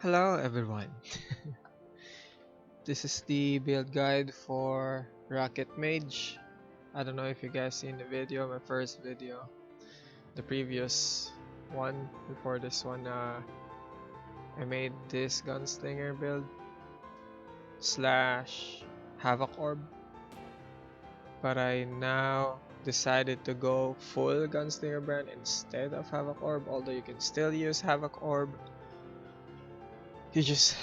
Hello everyone. This is the build guide for Rocket Mage. I don't know if you guys seen the video, my first video. The previous one before this one, I made this Gunslinger build slash Havoc Orb, but I now decided to go full Gunslinger brand instead of Havoc Orb, although you can still use Havoc Orb. You just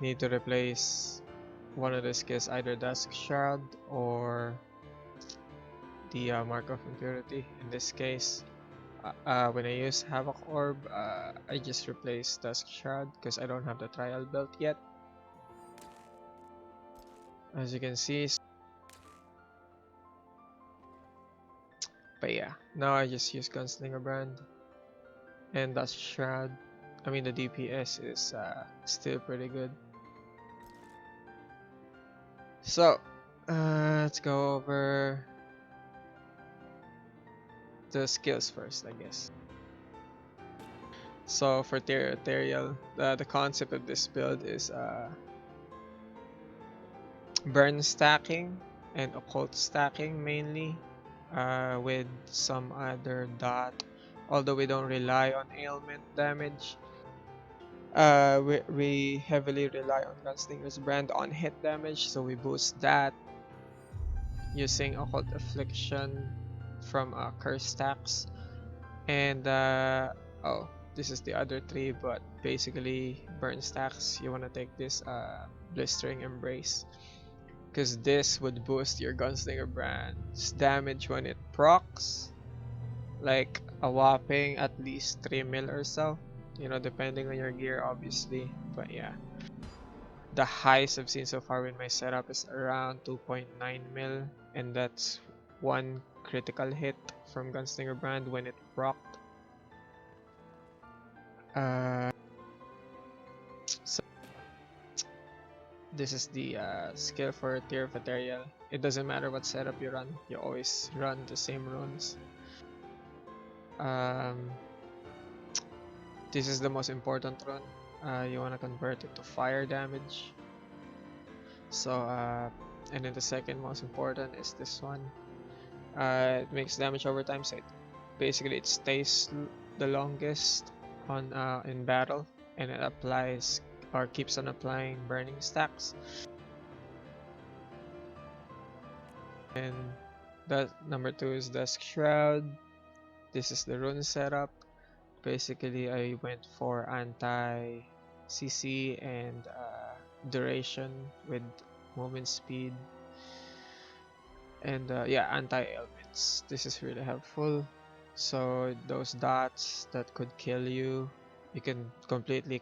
need to replace one of the skills, either Dusk Shroud or the Mark of Impurity. In this case, when I use Havoc Orb, I just replace Dusk Shroud because I don't have the trial belt yet. As you can see, but yeah, now I just use Gunslinger brand and Dusk Shroud. I mean, the DPS is still pretty good. So let's go over the skills first, I guess. So for Ethereal, the concept of this build is burn stacking and occult stacking mainly, with some other dot. Although we don't rely on ailment damage, we heavily rely on Gunslinger's brand on hit damage, so we boost that using occult affliction from curse stacks. And oh, this is the other three, but basically burn stacks. You want to take this blistering embrace, because this would boost your Gunslinger brand's damage when it procs, like a whopping at least 3 mil or so, you know, depending on your gear obviously. But yeah, the highest I've seen so far with my setup is around 2.9 mil, and that's one critical hit from Gunslinger brand when it procced. So this is the skill for Tear of Ethereal. It doesn't matter what setup you run, you always run the same runes. This is the most important rune. You want to convert it to fire damage. So and then the second most important is this one. It makes damage over time, so basically it stays the longest on in battle, and it applies or keeps on applying burning stacks. And that number 2 is Dusk Shroud. This is the rune setup. Basically, I went for anti CC and duration with movement speed, and yeah, anti ailments. This is really helpful. So those dots that could kill you, you can completely,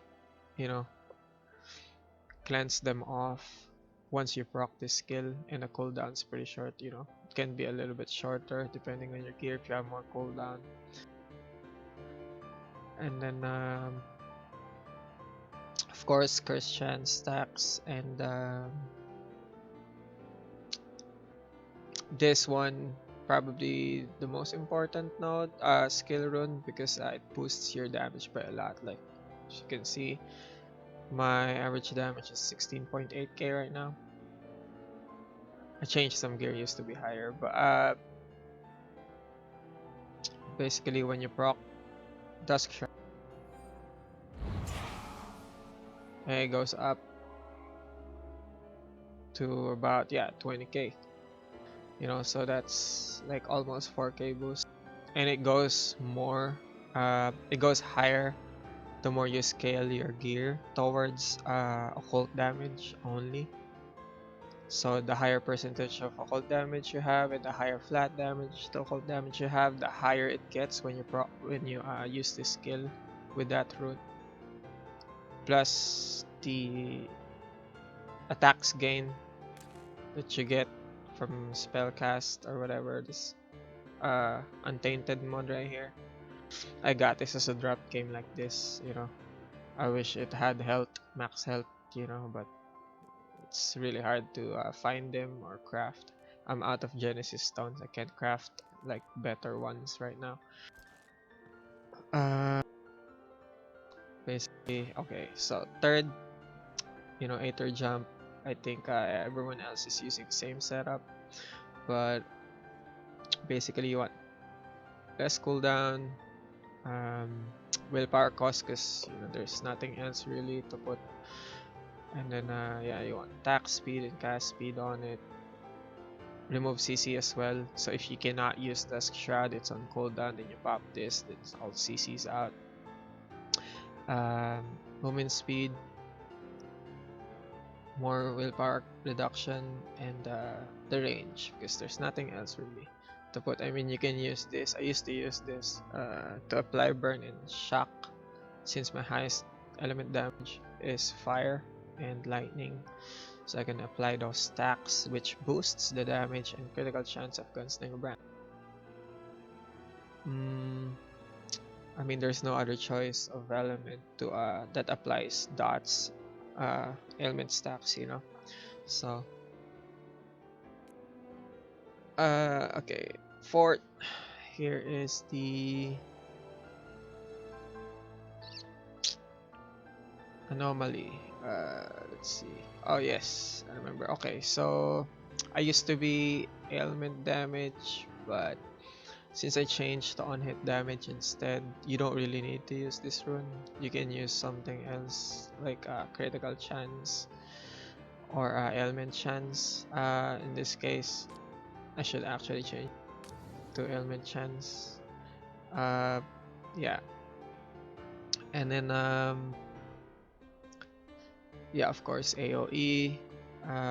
you know, cleanse them off once you proc this skill, and the cooldown's pretty short. You know, it can be a little bit shorter depending on your gear if you have more cooldown. And then of course curse chance stacks, and this one probably the most important node, skill rune, because it boosts your damage by a lot. Like as you can see, my average damage is 16.8k right now. I changed some gear, used to be higher, but basically when you proc Dusk Shroud, it goes up to about 20k, you know, so that's like almost 4k boost. And it goes more, it goes higher the more you scale your gear towards occult damage only. So the higher percentage of occult damage you have, and the higher flat damage to occult damage you have, the higher it gets when you use this skill with that rune. Plus the attacks gain that you get from spellcast or whatever, this untainted mod right here. I got this as a drop game like this, you know. I wish it had health, max health, you know, but it's really hard to find them or craft. I'm out of Genesis stones. I can't craft like better ones right now. Basically, okay. So third, you know, Aether jump. I think everyone else is using the same setup, but basically you want less cooldown, willpower cost, because you know there's nothing else really to put. And then yeah, you want attack speed and cast speed on it. Remove CC as well, so if you cannot use Dusk Shroud, it's on cooldown, then you pop this, then all CC's out. Movement speed, more willpower reduction, and the range, because there's nothing else really to put. I mean, you can use this. I used to use this to apply burn and shock, since my highest element damage is fire and lightning. So I can apply those stacks, which boosts the damage and critical chance of Gunslinger brand. I mean, there's no other choice of element to that applies dots, ailment stacks, you know. So okay, fourth, here is the Anomaly. Let's see. Oh yes, I remember. Okay, so I used to be ailment damage, but since I changed to on-hit damage instead, you don't really need to use this rune. You can use something else like critical chance or ailment chance. In this case, I should actually change to ailment chance. Uh, yeah, and then yeah, of course AOE,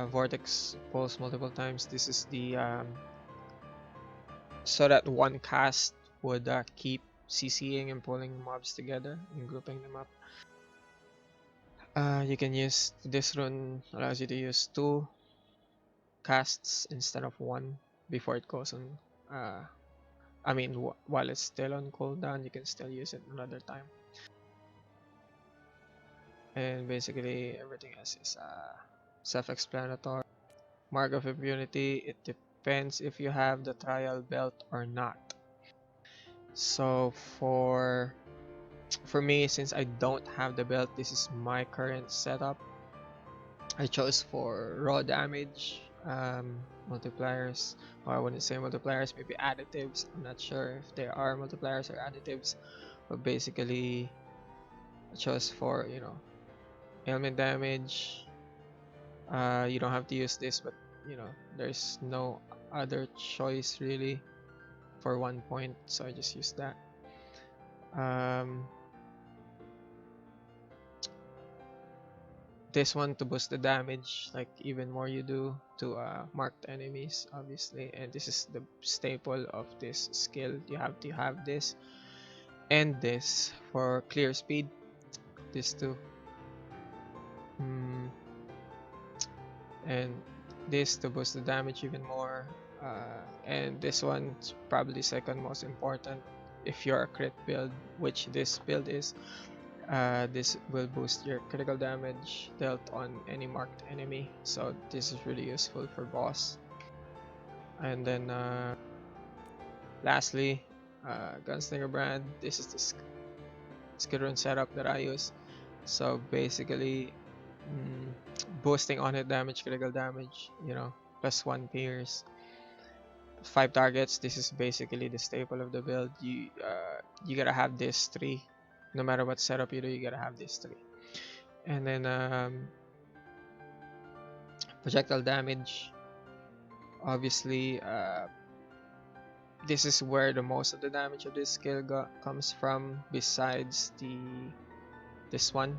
Vortex pulse multiple times. This is the so that one cast would keep CCing and pulling mobs together and grouping them up. You can use this rune, allows you to use 2 casts instead of 1 before it goes on. I mean, while it's still on cooldown, you can still use it another time. And basically, everything else is self-explanatory. Mark of Impunity, it depends if you have the trial belt or not. So for me, since I don't have the belt, this is my current setup. I chose for raw damage, multipliers. Well, I wouldn't say multipliers, maybe additives. I'm not sure if they are multipliers or additives, but basically I chose for, you know, ailment damage. You don't have to use this, but you know, there's no other choice really for 1 point, so I just use that. This one to boost the damage, like even more you do to marked enemies, obviously, and this is the staple of this skill. You have to have this and this for clear speed. This two, and this to boost the damage even more, and this one's probably second most important if you're a crit build, which this build is. This will boost your critical damage dealt on any marked enemy, so this is really useful for boss. And then lastly, Gunslinger brand. This is the skill rune setup that I use. So basically, boosting on hit damage, critical damage, you know, +1 pierce, 5 targets. This is basically the staple of the build. You gotta have this 3. No matter what setup you do, you gotta have these 3. And then projectile damage. Obviously, this is where the most of the damage of this skill comes from, besides this one.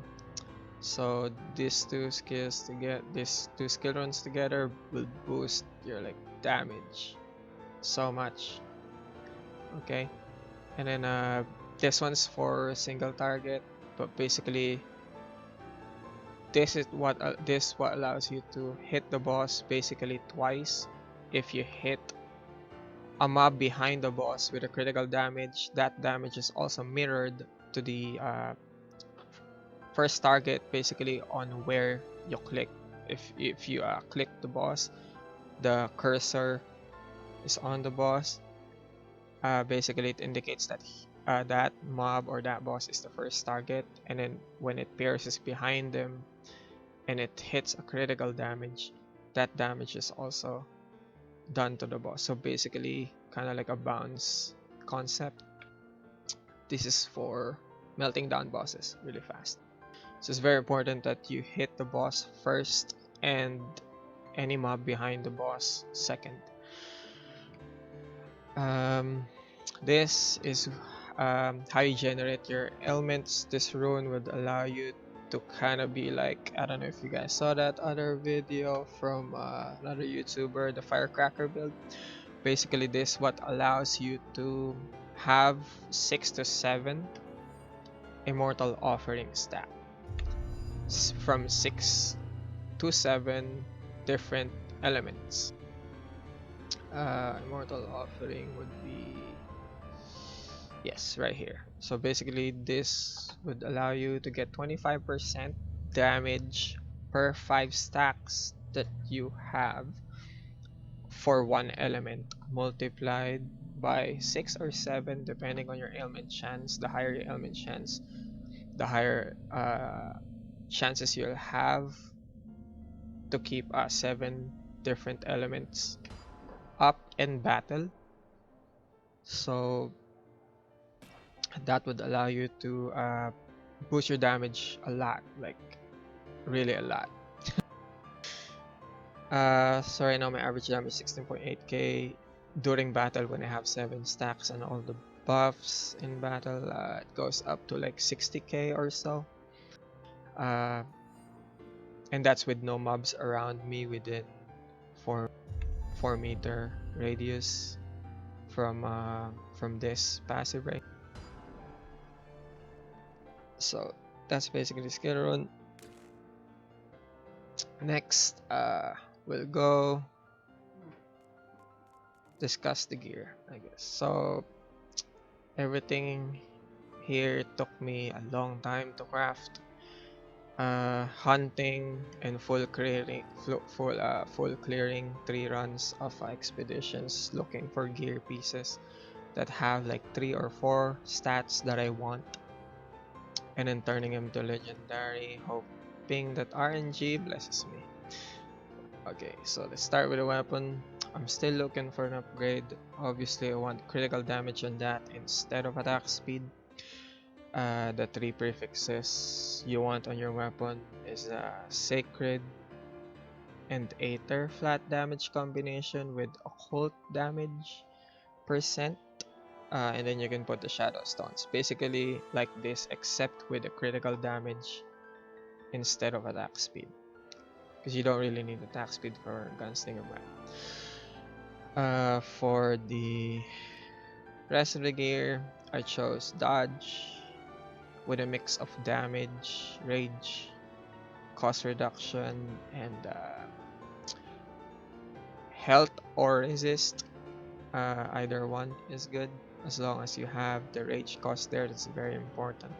So these two skills to get these 2 skill runs together will boost your like damage so much. Okay, and then this one's for single target, but basically this is what allows you to hit the boss basically twice. If you hit a mob behind the boss with a critical damage, that damage is also mirrored to the first target, basically on where you click. If you click the boss, the cursor is on the boss. Basically, it indicates that that mob or that boss is the first target, and then when it pierces behind them and it hits a critical damage, that damage is also done to the boss. So basically, kind of like a bounce concept. This is for melting down bosses really fast. So it's very important that you hit the boss first and any mob behind the boss second. This is how you generate your elements. This rune would allow you to kind of be like, I don't know if you guys saw that other video from another YouTuber, the Firecracker build. Basically, this what allows you to have 6 to 7 immortal offering stack from 6 to 7 different elements. Immortal offering would be, yes, right here. So basically this would allow you to get 25% damage per 5 stacks that you have for one element, multiplied by 6 or 7 depending on your ailment chance. The higher your ailment chance, the higher chances you'll have to keep 7 different elements up in battle. So that would allow you to boost your damage a lot, like really a lot. So right now my average damage is 16.8k during battle when I have 7 stacks and all the buffs in battle. It goes up to like 60k or so. And that's with no mobs around me within 4 meter radius from this passive range. So that's basically the skill run. Next, we'll go discuss the gear, I guess. So everything here took me a long time to craft. Hunting and full clearing 3 runs of expeditions looking for gear pieces that have like 3 or 4 stats that I want, and then turning them to legendary, hoping that RNG blesses me. Okay, so let's start with a weapon. I'm still looking for an upgrade. Obviously I want critical damage on that instead of attack speed. The 3 prefixes you want on your weapon is Sacred and Aether flat damage combination with occult damage percent, and then you can put the Shadow Stones. Basically like this, except with the critical damage instead of attack speed, because you don't really need attack speed for Gunslinger Brand. For the rest of the gear, I chose Dodge with a mix of damage, rage, cost reduction, and health or resist. Either one is good as long as you have the rage cost there. That's very important.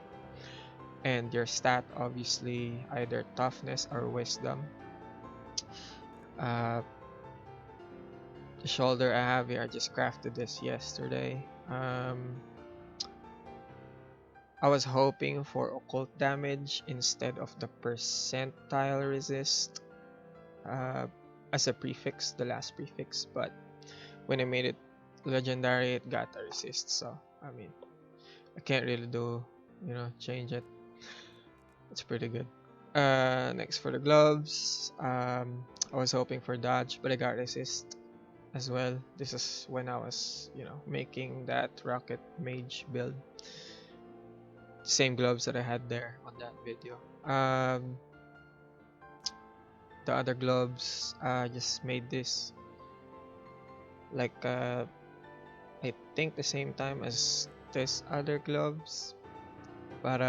And your stat, obviously either toughness or wisdom. The shoulder I have here, I just crafted this yesterday. I was hoping for occult damage instead of the percentile resist as a prefix, the last prefix, but when I made it legendary it got a resist, so I mean I can't really change it. It's pretty good. Next for the gloves, I was hoping for dodge, but I got resist as well. This is when I was making that rocket mage build. Same gloves that I had there on that video. The other gloves, I just made this like I think the same time as this other gloves, but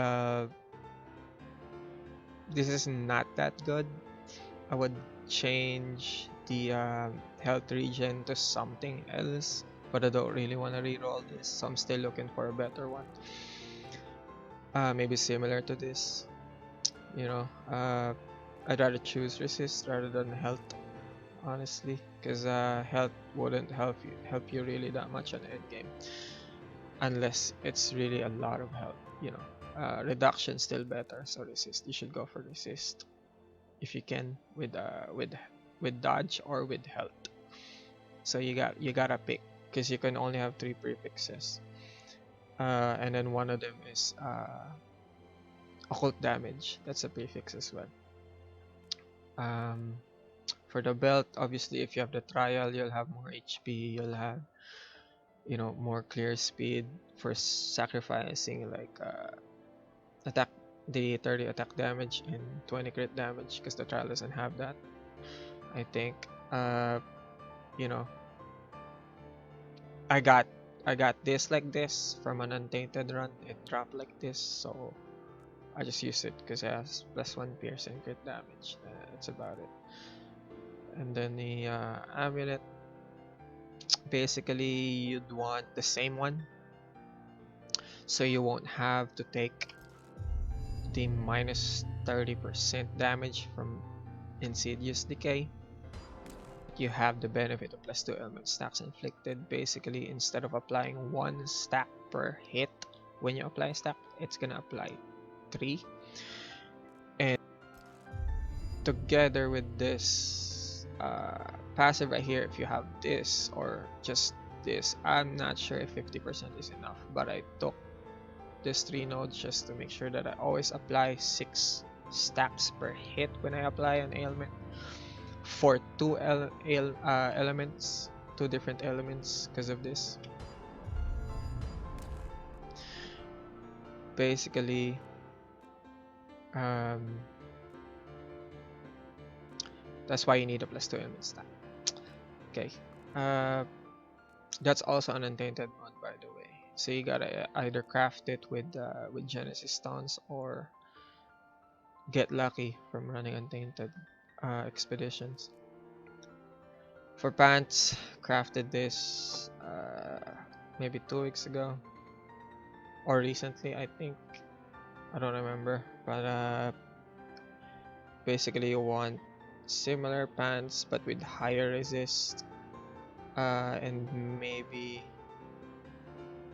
this is not that good. I would change the health regen to something else, but I don't really want to reroll this, so I'm still looking for a better one. Maybe similar to this. I'd rather choose resist rather than health, honestly, because health wouldn't help you really that much on the end game, unless it's really a lot of health. Reduction still better, so resist. You should go for resist if you can, with dodge or with health. So you gotta pick, because you can only have 3 prefixes, and then one of them is occult damage. That's a prefix as well. For the belt, obviously if you have the trial, you'll have more HP, you'll have more clear speed for sacrificing like attack, the 30 attack damage and 20 crit damage, because the trial doesn't have that, I think. I got this like this from an untainted run. It dropped like this, so I just use it because it has +1 pierce and crit damage. That's about it. And then the amulet, basically you'd want the same one, so you won't have to take the -30% damage from Insidious Decay. You have the benefit of +2 element stacks inflicted. Basically, instead of applying 1 stack per hit when you apply a stack, it's gonna apply 3. And together with this passive right here, if you have this or just this, I'm not sure if 50% is enough, but I took this 3 nodes just to make sure that I always apply 6 stacks per hit when I apply an ailment for two elements, 2 different elements because of this. Basically, that's why you need a +2 element stack. Okay, that's also an untainted mod, by the way. So you gotta either craft it with Genesis stones or get lucky from running untainted expeditions. For pants, crafted this maybe 2 weeks ago or recently, I think. I don't remember, but basically you want similar pants but with higher resist and maybe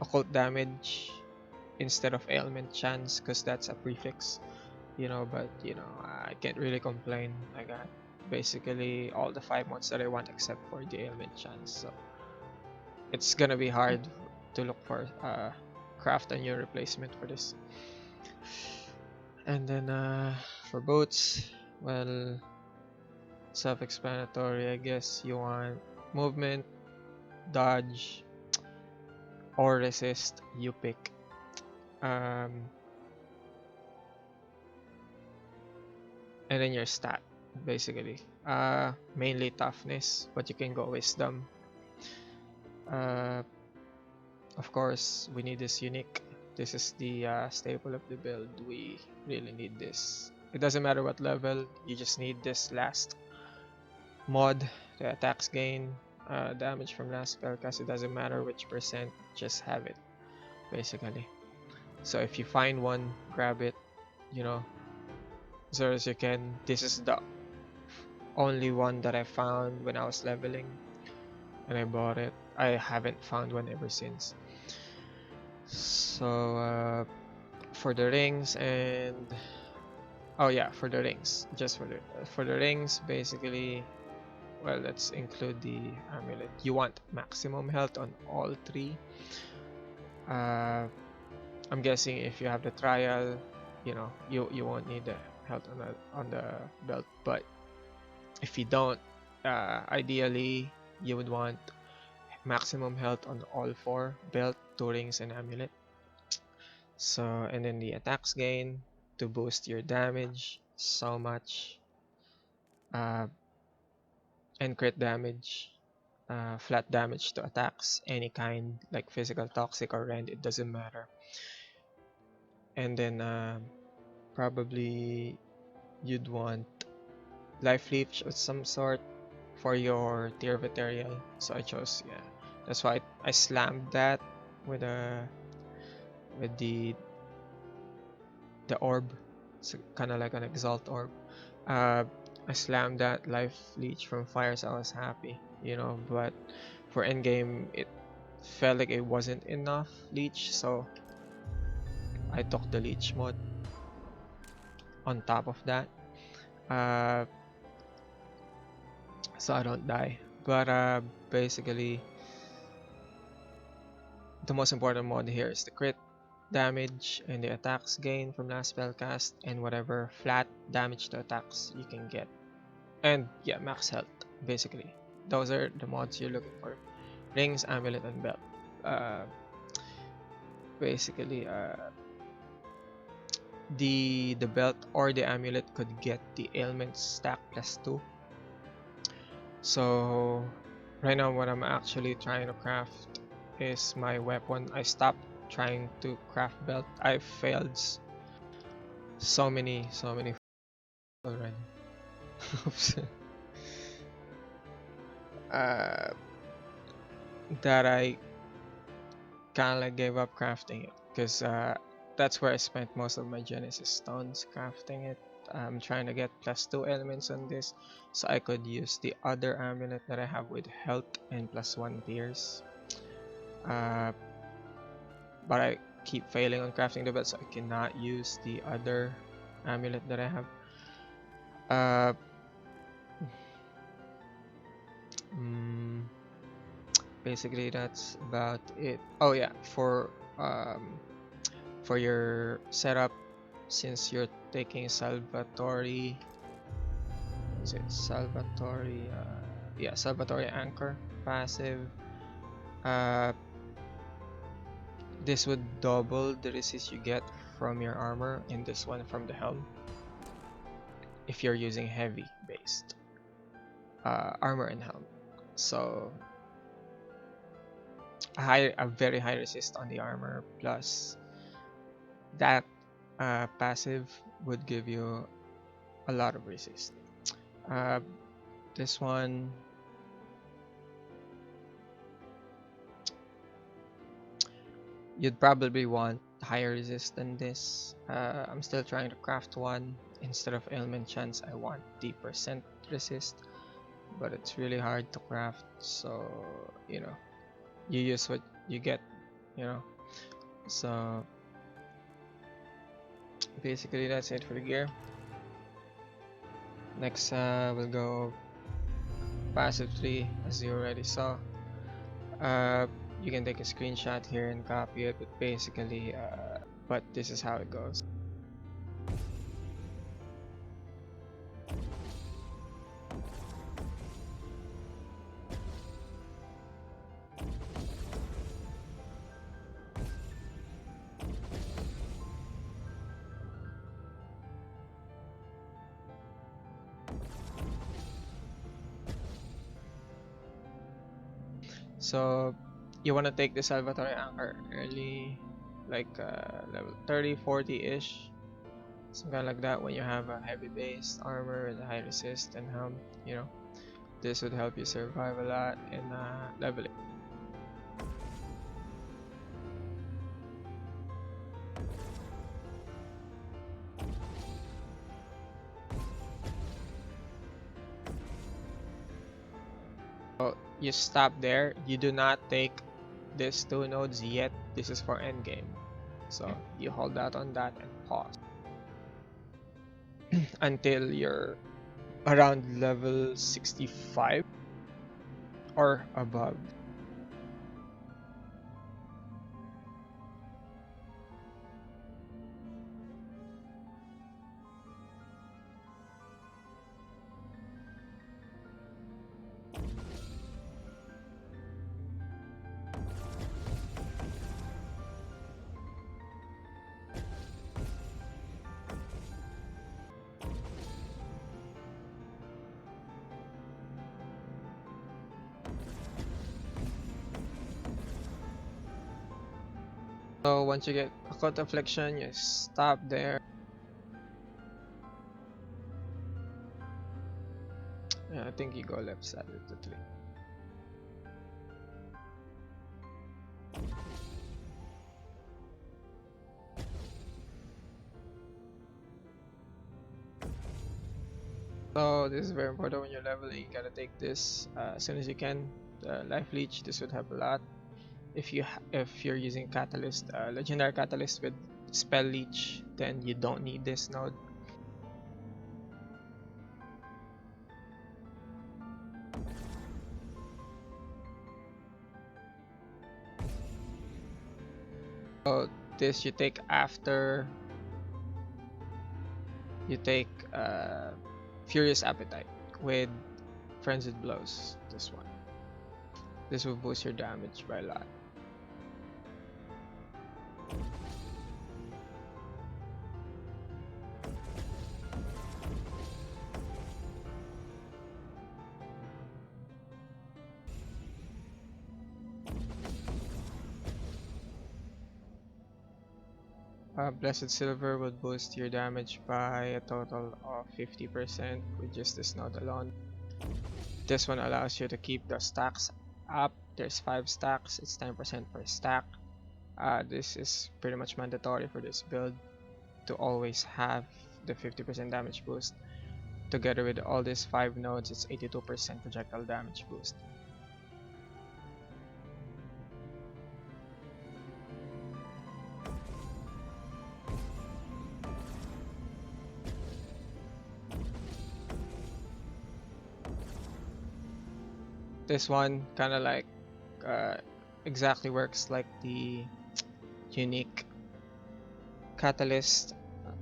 occult damage instead of ailment chance, because that's a prefix, you know. But you know, I can't really complain. I got basically all the 5 mods that I want except for the ailment chance, so it's gonna be hard to look for craft a new replacement for this. And then for boots, well, self-explanatory, I guess. You want movement, dodge, or resist, you pick. And then your stat, basically. Mainly toughness, but you can go wisdom. Of course, we need this unique. This is the staple of the build. We really need this. It doesn't matter what level, you just need this last mod. The attacks gain damage from last spell cast. It doesn't matter which percent, just have it, basically. So if you find one, grab it, you know, as soon as you can. This is the only one that I found when I was leveling and I bought it. I haven't found one ever since. So for the rings and oh yeah, for the rings, just for the rings, basically, well, let's include the amulet. You want maximum health on all 3. I'm guessing if you have the trial, you know, you won't need the health on the belt, but if you don't, ideally you would want maximum health on all 4: belt, 2 rings, and amulet. So, and then the attacks gain to boost your damage so much, and crit damage, flat damage to attacks any kind, like physical, toxic, or rend, it doesn't matter. And then probably you'd want life leech of some sort for your tier of ethereal. So I chose, yeah, that's why I slammed that with the orb. It's kind of like an exalt orb. I slammed that life leech from fire, so I was happy, you know. But for endgame, it felt like it wasn't enough leech, so I took the leech mod on top of that, so I don't die. But basically, the most important mod here is the crit damage and the attacks gain from last spell cast, and whatever flat damage to attacks you can get. And yeah, max health, basically. Those are the mods you're looking for: rings, amulet, and belt. Basically, the belt or the amulet could get the ailment stack +2. So right now what I'm actually trying to craft is my weapon. I stopped trying to craft belt. I failed so many already. Oops. That I kind of like gave up crafting it, because that's where I spent most of my Genesis stones crafting it. I'm trying to get +2 elements on this so I could use the other amulet that I have with health and +1 tears. But I keep failing on crafting the belt, so I cannot use the other amulet that I have. Uh, mm, Basically that's about it. Oh yeah, for your setup, since you're taking Salvatore, is it Salvatore? Yeah, Salvatore Anchor passive. Uh, this would double the resist you get from your armor, and this one from the helm if you're using heavy based armor and helm. So a very high resist on the armor plus that passive would give you a lot of resist. Uh, this one, you'd probably want higher resist than this. I'm still trying to craft one. Instead of ailment chance, I want the percent resist, but it's really hard to craft. So you know, you use what you get. You know, so basically that's it for the gear. Next, we'll go passive 3, as you already saw. You can take a screenshot here and copy it, but basically, but this is how it goes. So you want to take the Salvatore Anchor early, like level 30, 40-ish, something like that, when you have a heavy base armor with a high resist and helm. You know, this would help you survive a lot in leveling. So you stop there. You do not take these 2 nodes yet. This is for endgame. So you hold out on that and pause until you're around level 65 or above. So once you get Occult Affliction, you stop there. I think you go left side with the 3. So this is very important when you're leveling. You gotta take this as soon as you can. The Life Leech, this would help a lot. If you're using Catalyst, Legendary Catalyst with Spell Leech, then you don't need this node. So this you take after you take Furious Appetite with Frenzied Blows. This one. This will boost your damage by a lot. Blessed Silver will boost your damage by a total of 50% with just this node alone. This one allows you to keep the stacks up. There's 5 stacks, it's 10% per stack. This is pretty much mandatory for this build to always have the 50% damage boost. Together with all these 5 nodes, it's 82% projectile damage boost. This one kind of like exactly works like the unique catalyst.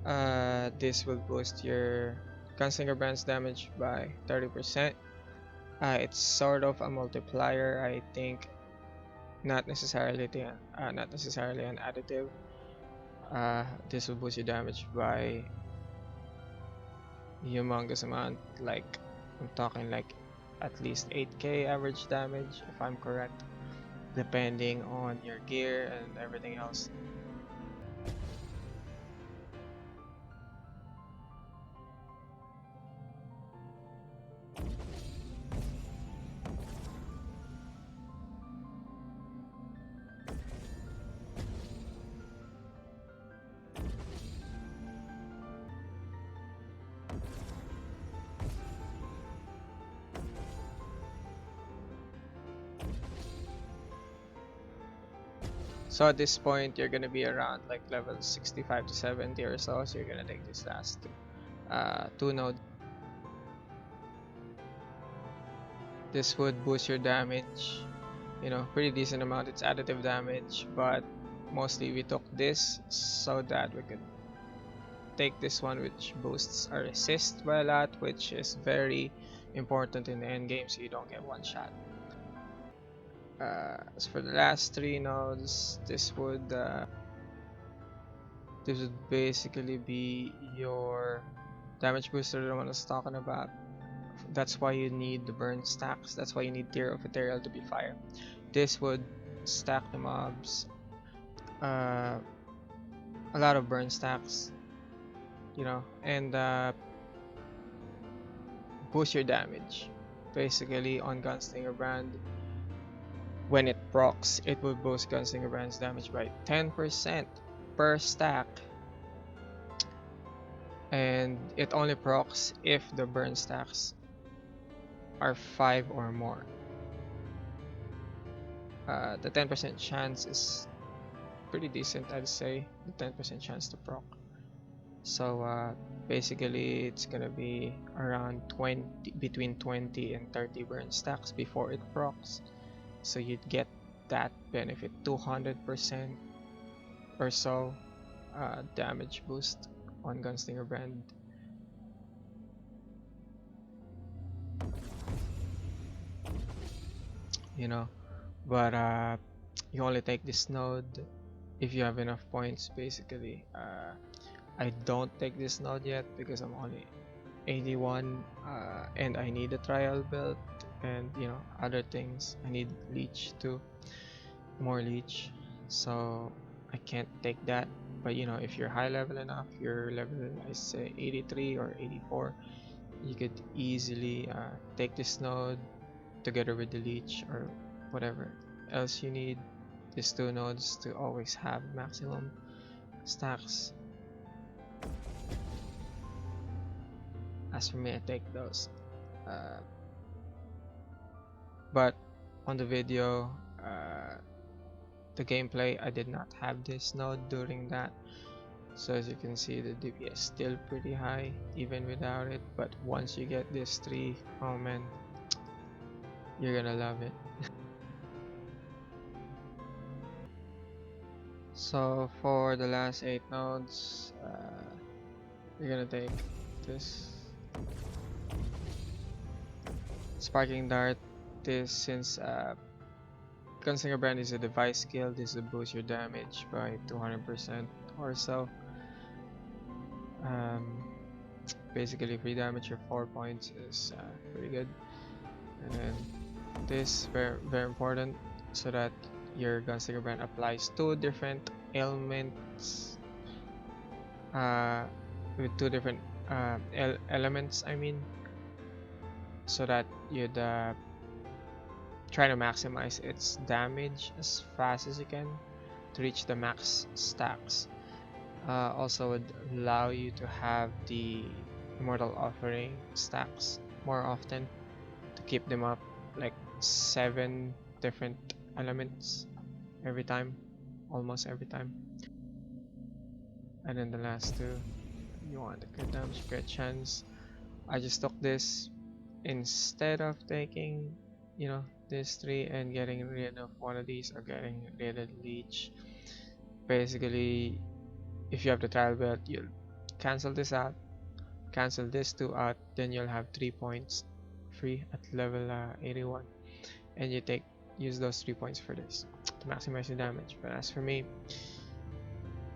This will boost your Gunslinger brand's damage by 30%. It's sort of a multiplier, I think, not necessarily an additive. This will boost your damage by humongous amount, like I'm talking like at least 8k average damage if I'm correct, depending on your gear and everything else. So at this point, you're gonna be around like level 65 to 70 or so. So you're gonna take this last two nodes. This would boost your damage, you know, pretty decent amount. It's additive damage, but mostly we took this so that we could take this one, which boosts our resist by a lot, which is very important in the end game, so you don't get one shot. As for the last three nodes, this would basically be your damage booster that I was talking about. That's why you need the burn stacks. That's why you need Tear of Ethereal to be fire. This would stack the mobs. A lot of burn stacks, you know, and boost your damage. Basically, on Gunslinger brand, when it procs, it will boost Gunslinger brand's damage by 10% per stack, and it only procs if the burn stacks are 5 or more. The 10% chance is pretty decent, I'd say. The 10% chance to proc. So basically, it's gonna be around between 20 and 30 burn stacks before it procs. So you'd get that benefit, 200% or so damage boost on Gunslinger brand. You know, but you only take this node if you have enough points, basically. I don't take this node yet because I'm only 81 and I need a trial build and, you know, other things. I need leech too, more leech, so I can't take that. But you know, if you're high level enough, you're level, I say 83 or 84, you could easily take this node together with the leech or whatever else you need. These two nodes to always have maximum stacks. As for me, I take those. But on the video, the gameplay, I did not have this node during that. So as you can see, the DPS still pretty high even without it. But once you get this 3, oh man, you're gonna love it. So for the last 8 nodes, you're gonna take this Sparking Dart. This, since Gunslinger brand is a device skill, this will boost your damage by 200% or so. Basically, free damage for 4 points is pretty good. And then this, very important, so that your Gunslinger brand applies 2 different ailments with 2 different elements, I mean, so that you'd try to maximize its damage as fast as you can to reach the max stacks. Also would allow you to have the Immortal Offering stacks more often, to keep them up like 7 different elements every time, almost every time. And then the last 2, you want a crit damage, crit chance. I just took this instead of taking you know, these three and getting rid of one of these, or getting rid of leech. Basically, if you have the trial belt, you'll cancel this out, cancel this two out, then you'll have 3 points free at level 81, and you use those 3 points for this to maximize the damage. But as for me,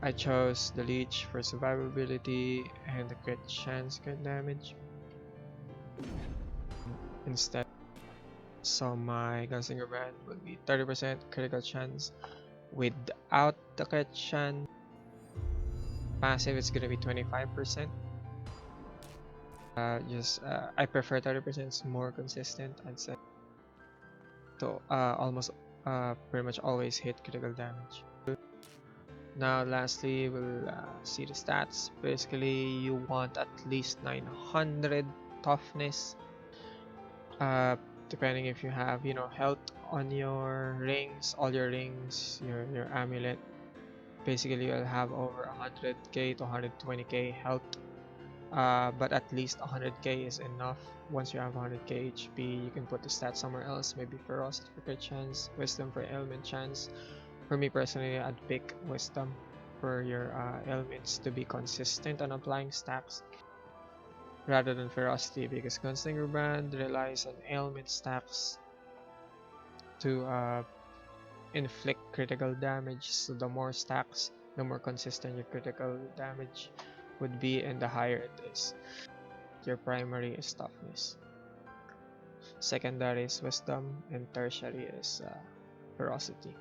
I chose the leech for survivability and the crit chance crit damage instead. So my Gunslinger brand will be 30% critical chance without the crit chance. Passive, it's gonna be 25%. I prefer 30%. It's more consistent, I'd say. So almost pretty much always hit critical damage. Now lastly, we'll see the stats. Basically, you want at least 900 toughness. Depending if you have, you know, health on your rings, all your rings, your amulet. Basically, you'll have over 100k to 120k health. But at least 100k is enough. Once you have 100k HP, you can put the stats somewhere else. Maybe Ferocity for crit chance, Wisdom for ailment chance. For me personally, I'd pick Wisdom for your ailments to be consistent on applying stacks rather than Ferocity, because Gunslinger brand relies on ailment stacks to inflict critical damage. So the more stacks, the more consistent your critical damage would be, and the higher it is. Your primary is toughness, secondary is wisdom, and tertiary is ferocity.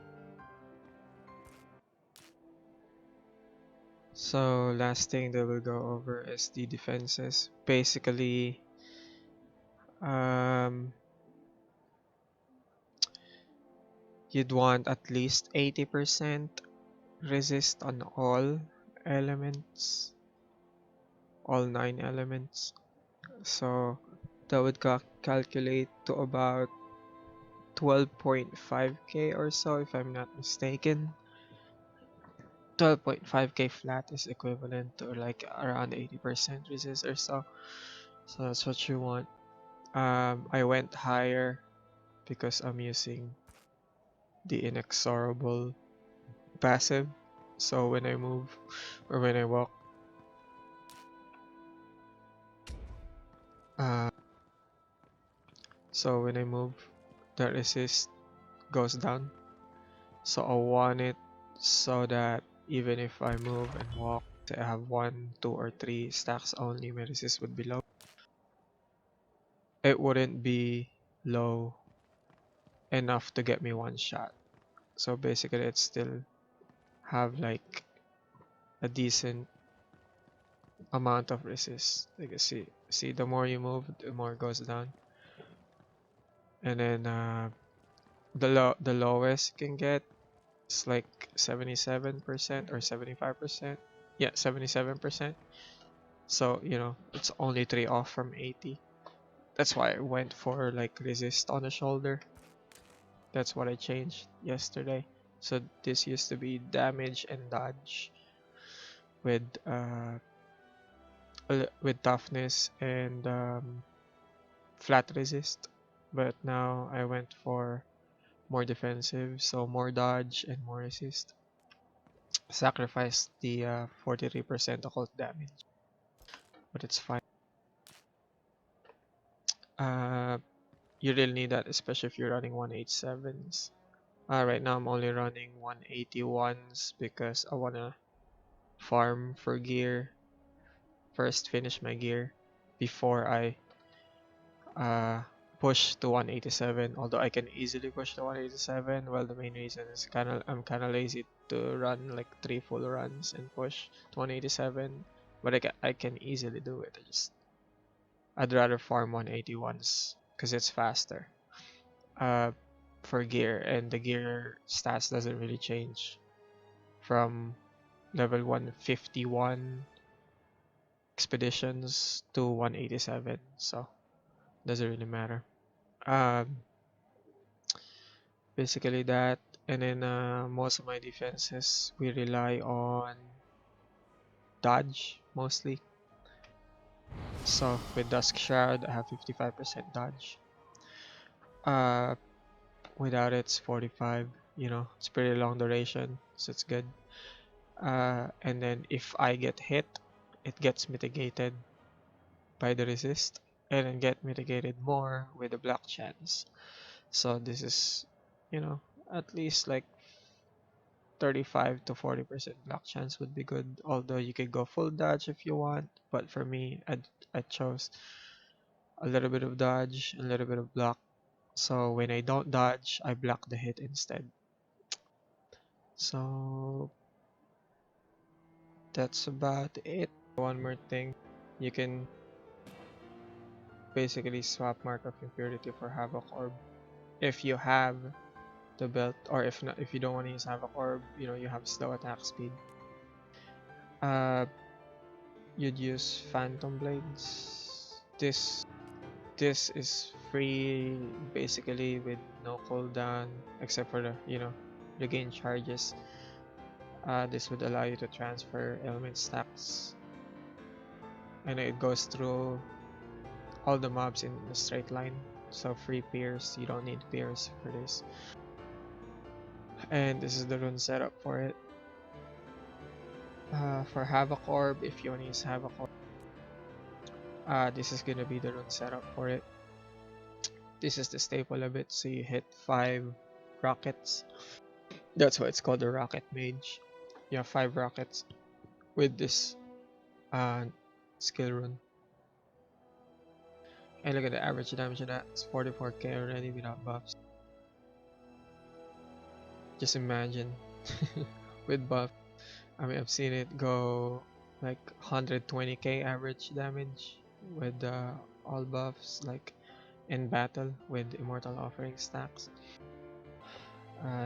So last thing that we'll go over is the defenses. Basically, you'd want at least 80% resist on all elements, all 9 elements. So that would calculate to about 12.5k or so, if I'm not mistaken. 12.5k flat is equivalent to like around 80% resist or so. So that's what you want. I went higher because I'm using the inexorable passive. So when I move or when I walk, so when I move, the resist goes down. So I want it so that even if I move and walk, I have 1, 2, or 3 stacks only, my resist would be low. It wouldn't be low enough to get me one shot. So basically, it still have like a decent amount of resist. Like you see, the more you move, the more it goes down. And then the lowest you can get is like 77% or 75%. Yeah, 77%. So you know, it's only 3 off from 80. That's why I went for like resist on the shoulder. That's what I changed yesterday. So this used to be damage and dodge with toughness and flat resist, but now I went for more defensive, so more dodge and more resist. Sacrificed the 43% occult damage, but it's fine. You really need that, especially if you're running 187s. Right now I'm only running 181s because I wanna farm for gear. First finish my gear before I push to 187, although I can easily push to 187. Well, the main reason is I'm kind of lazy to run like 3 full runs and push to 187, but I can easily do it. I'd rather farm 181s because it's faster for gear, and the gear stats doesn't really change from level 151 expeditions to 187, so doesn't really matter. Basically that, and then most of my defenses we rely on dodge mostly. So with Dusk Shroud I have 55% dodge. Uh, Without it's 45. You know, it's pretty long duration, so it's good. And then if I get hit, it gets mitigated by the resist, and then get mitigated more with the block chance. So this is, you know, at least like 35 to 40% block chance would be good. Although you could go full dodge if you want, but for me, I chose a little bit of dodge, a little bit of block. So when I don't dodge, I block the hit instead. So that's about it. One more thing, you can basically swap Mark of Impurity for Havoc Orb if you have the belt, or if not, if you don't want to use Havoc Orb, you know, you have slow attack speed. Uh, you'd use Phantom Blades. This is free basically with no cooldown except for the, you know, the gain charges. This would allow you to transfer element stacks, and it goes through all the mobs in a straight line. So free Pierce, you don't need Pierce for this. And this is the rune setup for it. For Havoc Orb, if you want to use Havoc Orb, this is gonna be the rune setup for it. This is the staple of it, so you hit 5 rockets. That's why it's called the Rocket Mage. You have 5 rockets with this skill rune. And look at the average damage of that, it's 44k already without buffs. Just imagine with buff. I mean, I've seen it go like 120k average damage with all buffs, like in battle with Immortal Offering stacks.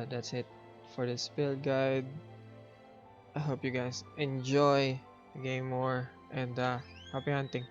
That's it for this build guide. I hope you guys enjoy the game more, and happy hunting.